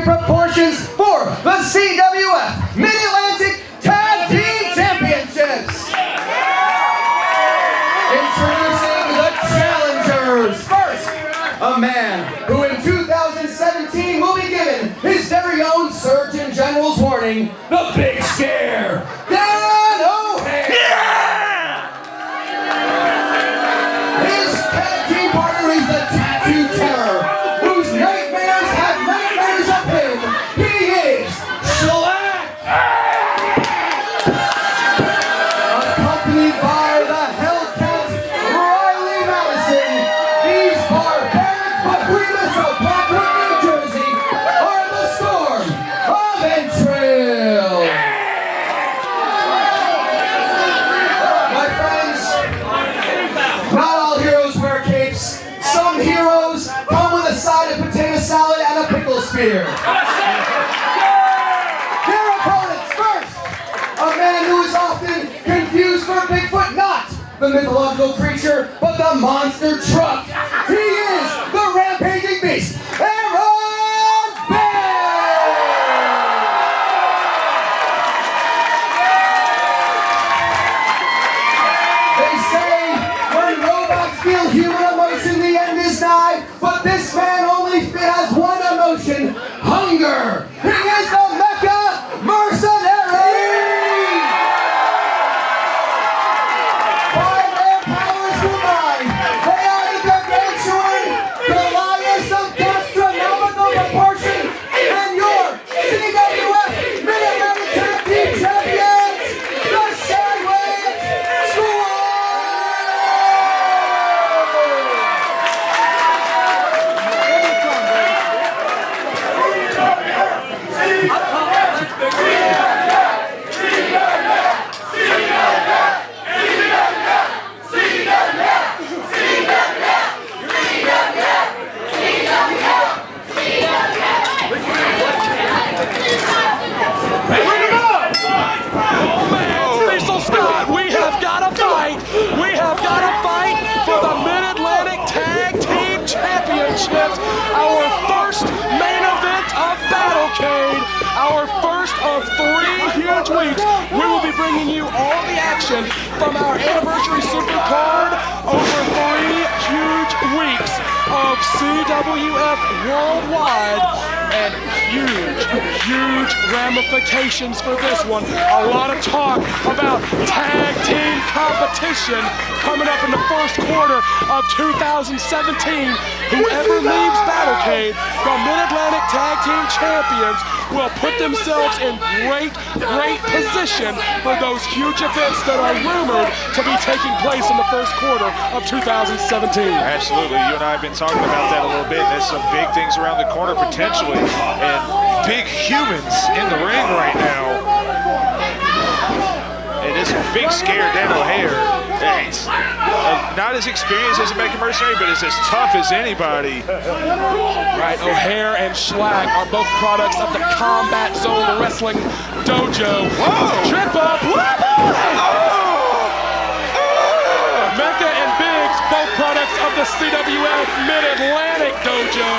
Proportions for the CWF Mid-Atlantic Tag Team Championships. Introducing the challengers. First, a man who in 2017 will be given his very own Surgeon General's warning, the Big Scare. His tag team partner is the Tattoo Terror, whose nightmares have nightmares of him. He is Shlak! Accompanied by the Hellcat Riley Madison, these barbaric but grievous of Blackwood, New Jersey, are the Storm of Entrail. My friends, not all heroes wear capes. Some heroes come with a side of potato salad and a pickle spear. Their opponents first, a man who is often confused for Bigfoot, not the mythological creature, but the monster truck. He is the rampaging beast, Aric They say when robots feel human emotion, the end is nigh, but this man only has one emotion, hunger. He is the Mecha Mercenary! By their powers combined, they are the gargantuan Goliaths of gastronomical proportion and your CWF Mid-Atlantic Tag Team Champions, the Sandwich Squad! Cecil Scott, we have got to fight. We have got to fight for the Mid-Atlantic Tag Team Championships. Our first main event of Battlecade. Our first of 3 huge weeks. We will be bringing you all the action from our anniversary super card over 3 huge weeks of CWF Worldwide. And huge ramifications for this one. A lot of talk about tag team competition coming up in the first quarter of 2017. Whoever leaves Battlecade, the Mid-Atlantic Tag Team Champions will put themselves in great position for those huge events that are rumored to be taking place in the first quarter of 2017. Absolutely. You and I have been talking about that a little bit. There's some big things around the corner potentially, and big humans in the ring right now. And this big scare Dan O'Hare, it's not as experienced as a Mecha Mercenary, but it's as tough as anybody. Right, O'Hare and Shlak are both products of the Combat Zone Wrestling Dojo. Whoa! Trip up! Mecha and Biggs both products of the CWF Mid-Atlantic dojo.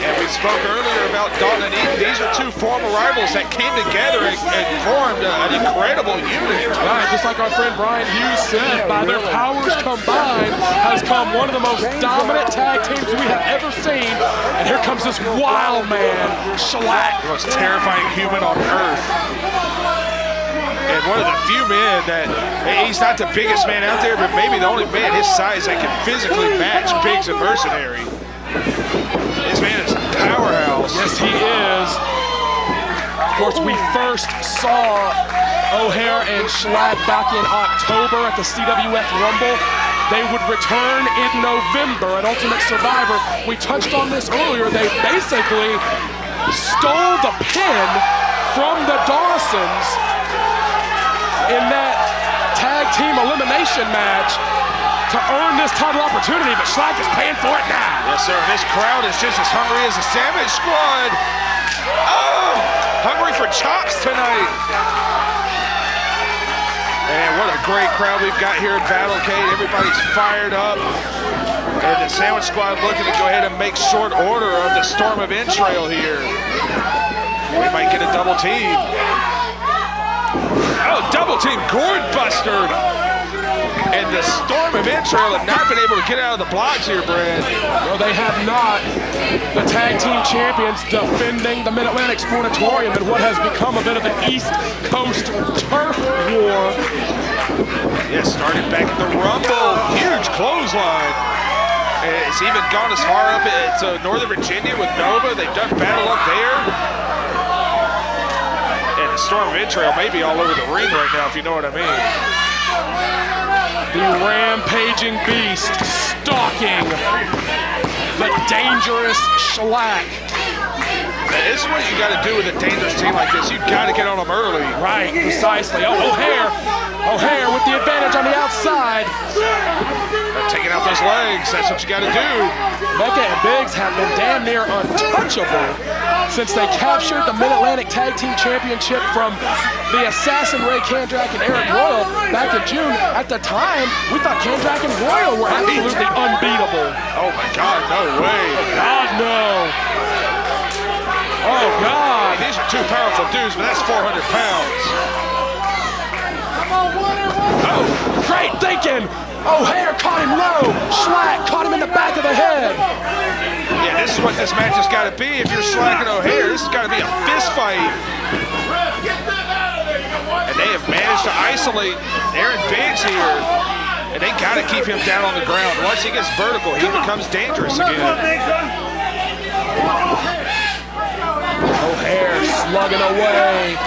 And we spoke earlier about Dalton and Eaton. These are two former rivals that came together and formed an incredible unit. Right, just like our friend Brian Hughes said, by their powers combined has come one of the most dominant tag teams we have ever seen. And here comes this wild man, Shlak. The most terrifying human on earth. And one of the few men that, he's not the biggest man out there, but maybe the only man his size that can physically match Biggs and Mercenary. This man is a powerhouse. Yes, he is. Of course, we first saw O'Hare and Shlak back in October at the CWF Rumble. They would return in November at Ultimate Survivor. We touched on this earlier. They basically stole the pin from the Dawsons in that tag team elimination match to earn this title opportunity, but Shlak is paying for it now. Yes, sir. This crowd is just as hungry as the Savage Squad. Oh, hungry for chops tonight. And what a great crowd we've got here at Battlecade. Everybody's fired up. And the Sandwich Squad looking to go ahead and make short order of the Storm of Entrail here. We might get a double team. Oh, double team Gourd Buster. And the Storm of Entrail have not been able to get out of the blocks here, Brad. No, they have not. The tag team champions defending the Mid-Atlantic Sportatorium in what has become a bit of an East Coast turf war. Yes, started back at the Rumble. Huge clothesline. It's even gone as far up to Northern Virginia with Nova. They've done battle up there. And the Storm of Entrail may be all over the ring right now, if you know what I mean. The rampaging beast stalking the dangerous Shlak. This is what you got to do with a dangerous team like this. You got to get on them early. Right, precisely. Oh, O'Hare with the advantage on the outside. Taking out those legs, that's what you got to do. Mecha and Biggs have been damn near untouchable since they captured the Mid-Atlantic Tag Team Championship from the assassin Ric Kandrack and Arik Royal back in June. At the time, we thought Kandrack and Royal were absolutely unbeatable. Oh my God, no way. God, no. Oh, God. These are two powerful dudes, but that's 400 pounds. Oh, great thinking. O'Hare caught him low. Shlak caught him in the back of the head. Yeah, this is what this match has got to be. If you're Shlak and O'Hare, this has got to be a fist fight. And they have managed to isolate Aaron Biggs here. And they got to keep him down on the ground. Once he gets vertical, he becomes dangerous again. O'Hare slugging away.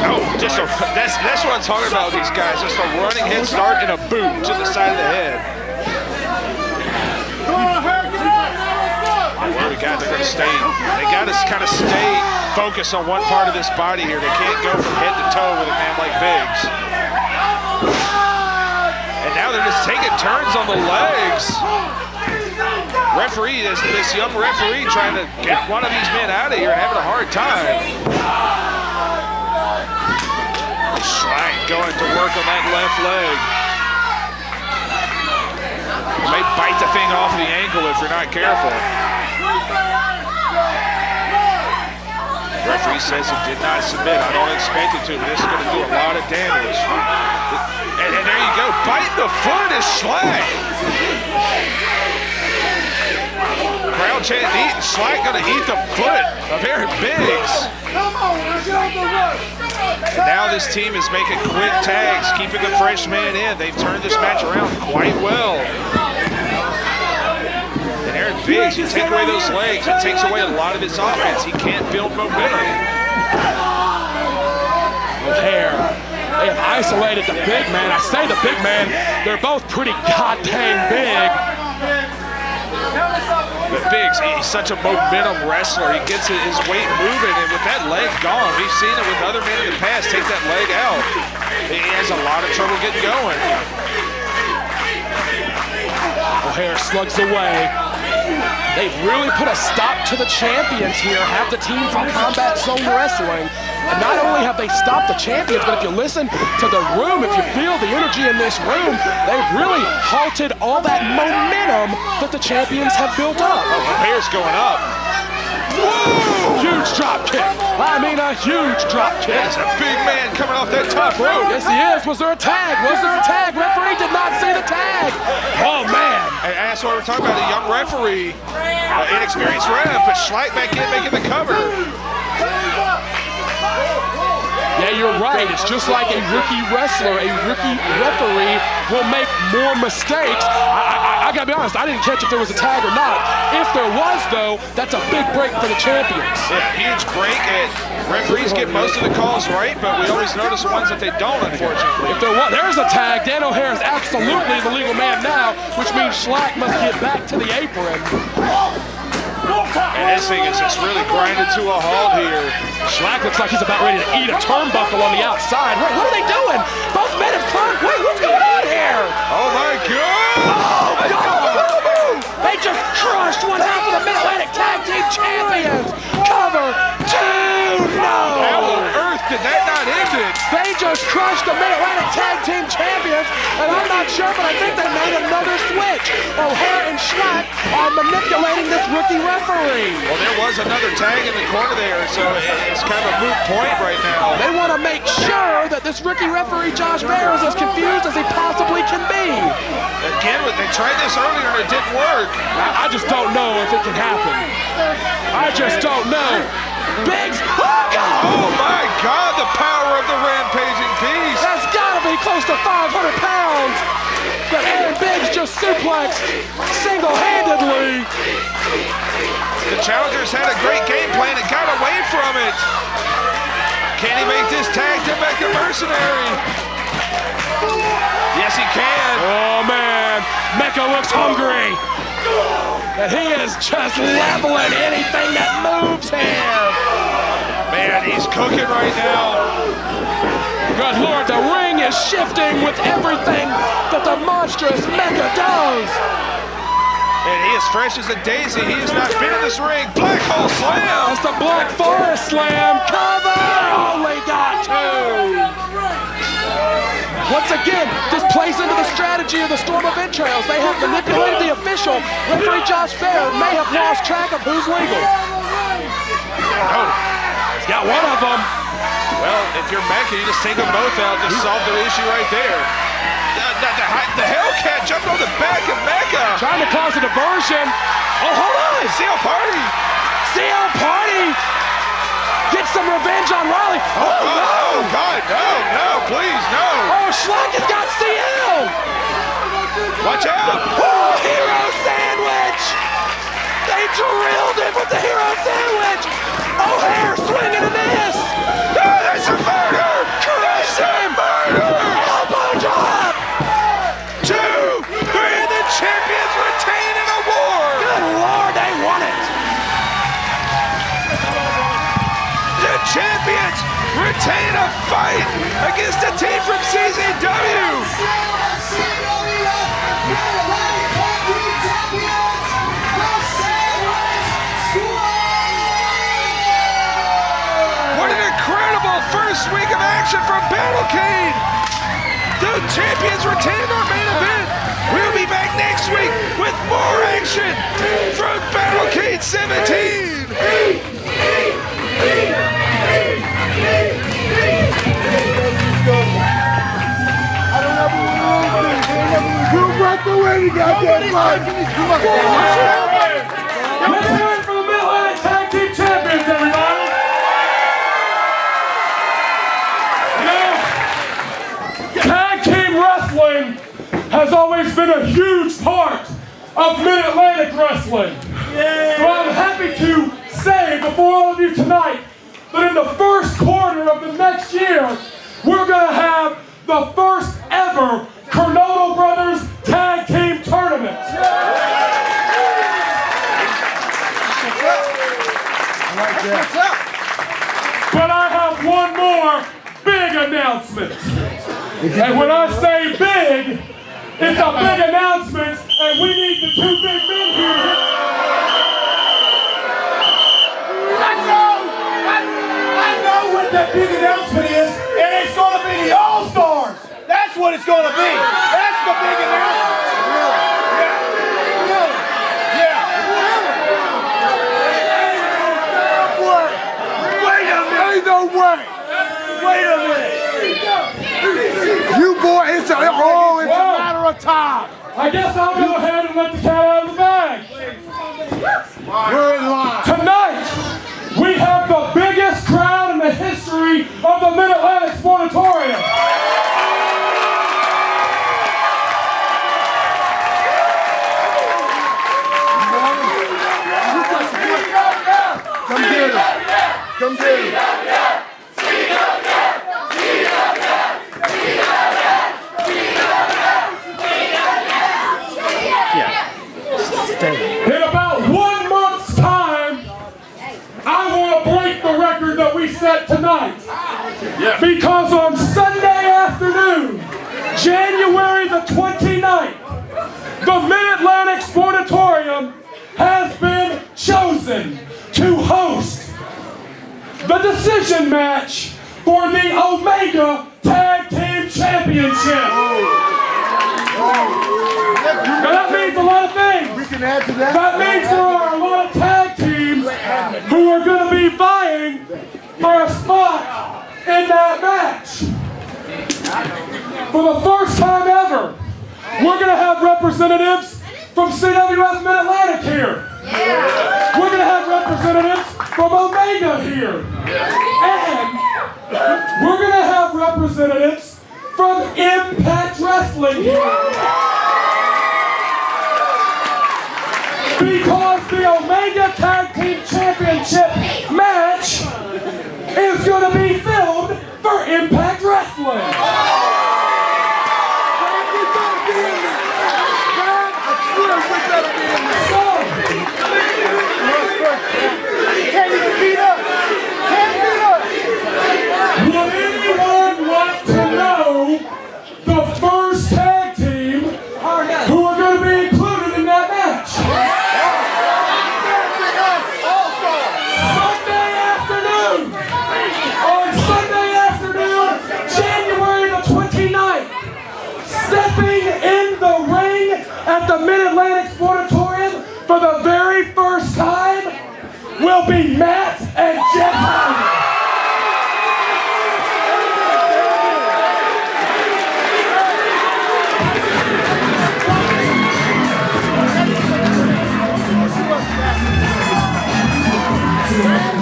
Oh, that's what I'm talking about with these guys. Just a running head start and a boot to the side of the head. What do we got? They're going to stay. They got to kind of stay focused on one part of this body here. They can't go from head to toe with a man like Biggs. And now they're just taking turns on the legs. Referee, this young referee trying to get one of these men out of here and having a hard time. Shlak going to work on that left leg. May bite the thing off the ankle if you're not careful. Referee says he did not submit. I don't expect it to, but this is going to do a lot of damage. And there you go, biting the foot is Shlak. Crowd chanting, Eaton. Shlak going to eat the foot of Aaron Biggs. And now this team is making quick tags, keeping the fresh man in. They've turned this match around quite well. And Aaron Biggs, you take away those legs, it takes away a lot of his offense. He can't build momentum. O'Hare, they have isolated the big man. I say the big man, they're both pretty goddamn big. But Biggs, he's such a momentum wrestler. He gets his weight moving, and with that leg gone, we've seen it with other men in the past take that leg out. He has a lot of trouble getting going. O'Hare slugs away. They've really put a stop to the champions here, have the team from Combat Zone Wrestling. And not only have they stopped the champions, but if you listen to the room, if you feel the energy in this room, they've really halted all that momentum that the champions have built up. Oh, hair's going up. Whoa! Huge drop kick. I mean, a huge drop kick. That's a big man coming off that top rope. Yes, he is. Was there a tag? Was there a tag? Referee did not see the tag. Oh, man. And that's what we're talking about, a young referee, inexperienced ref, but Shlak back in making the cover. Yeah, you're right. It's just like a rookie wrestler, a rookie referee will make more mistakes. I gotta be honest, I didn't catch if there was a tag or not. If there was, though, that's a big break for the champions. Yeah, huge break, and referees get most of the calls right, but we always notice the ones that they don't, unfortunately. If there's a tag, Dan O'Hare is absolutely the legal man now, which means Shlak must get back to the apron. And this thing is just really grinded to a halt here. Shlak looks like he's about ready to eat a turnbuckle on the outside. Wait, what are they doing? Both men have clung. Wait, what's going on here? Oh my God! Oh my God! They just crushed one half of the Mid-Atlantic Tag Team Champions. Cover 2, no! How on earth did that not end it? They just crushed the Mid-Atlantic Tag Team Champions, and I'm not sure, but I think they made another switch. O'Hare and Shlak are manipulating this rookie referee. Well, there was another tag in the corner there, so it's kind of a moot point right now. They want to make sure that this rookie referee, Josh Bear, is as confused as he possibly can be. Again, they tried this earlier and it didn't work. I just don't know if it can happen. I just don't know. Biggs, oh God! Oh my God, the power of the rampaging beast. That's got to be close to 500 pounds that Aaron Biggs just suplexed single-handedly. The challengers had a great game plan and got away from it. Can he make this tag to Mecha Mercenary? Yes, he can. Oh man, Mecha looks hungry. And he is just leveling anything that moves here. Man, he's cooking right now. Good Lord, the ring is shifting with everything that the monstrous Mecha does. And he is fresh as a daisy. He has not been in this ring. Black hole slam. That's the Black Forest slam. Cover. Only got 2. Once again, this plays into the strategy of the Storm of Entrails. They have manipulated the official. Referee Josh Fair may have lost track of who's legal. Oh, he's got one of them. Well, if you're Mecha, you just take them both out to solve the issue right there. The Hellcat jumped on the back of Mecha. Trying to cause a diversion. Oh, hold on. CL Party. CL Party. Get some revenge on Riley. Oh, no. Oh, God, no, please, no. Oh, Shlak has got CL. Watch out. Oh, hero sandwich. They drilled him with the hero sandwich. O'Hare swinging a miss. No, that's a murder. Crush him. Murder. Elbow drop. 2, 3, the champions retain an award. Good Lord, they won it. The champions retain a fight against a team from CZW. What an incredible first week of action from Battlecade. The champions retain our main event. We'll be back next week with more action from Battlecade 17. You walk away, you got that blood. Let's hear it for the Mid-Atlantic Tag Team Champions, everybody. You know, tag team wrestling has always been a huge part of Mid-Atlantic wrestling. So I'm happy to say before all of you tonight that in the first quarter of the next year, we're going to have the first ever Coronado Brothers Tag Team Tournament. But I have one more big announcement. And when I say big, it's a big announcement, and we need the 2 big men here time. I guess I'll go ahead and let the cat out of the bag. We're in line. Tonight, we have the biggest crowd in the history of the Mid-Atlantic Sportatorium. Come get him. Come get him. In about 1 month's time, I want to break the record that we set tonight. Because on Sunday afternoon, January the 29th, the Mid-Atlantic Sportatorium has been chosen to host the decision match for the Omega Tag Team Championship. Now that means a lot of things. We can add to that. That means there are a lot of tag teams who are going to be vying for a spot in that match. For the first time ever, we're going to have representatives from CWF Mid-Atlantic here. We're going to have representatives from Omega here. And we're going to have representatives from Impact Wrestling here. Because the Omega Tag Team Championship match is going to be filmed for Impact Wrestling. Can't even beat up. Can't beat up. Would anyone want to know the first tag team who are going to be included in that match? Sunday afternoon! On Sunday afternoon, January the 29th, stepping in the ring at the Mid-Atlantic Sportatorium for the very first time will be Matt and Gemini.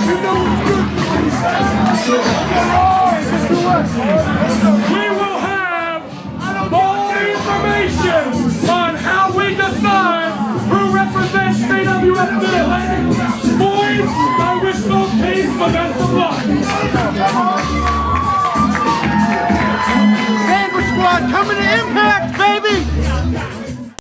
You know what's good.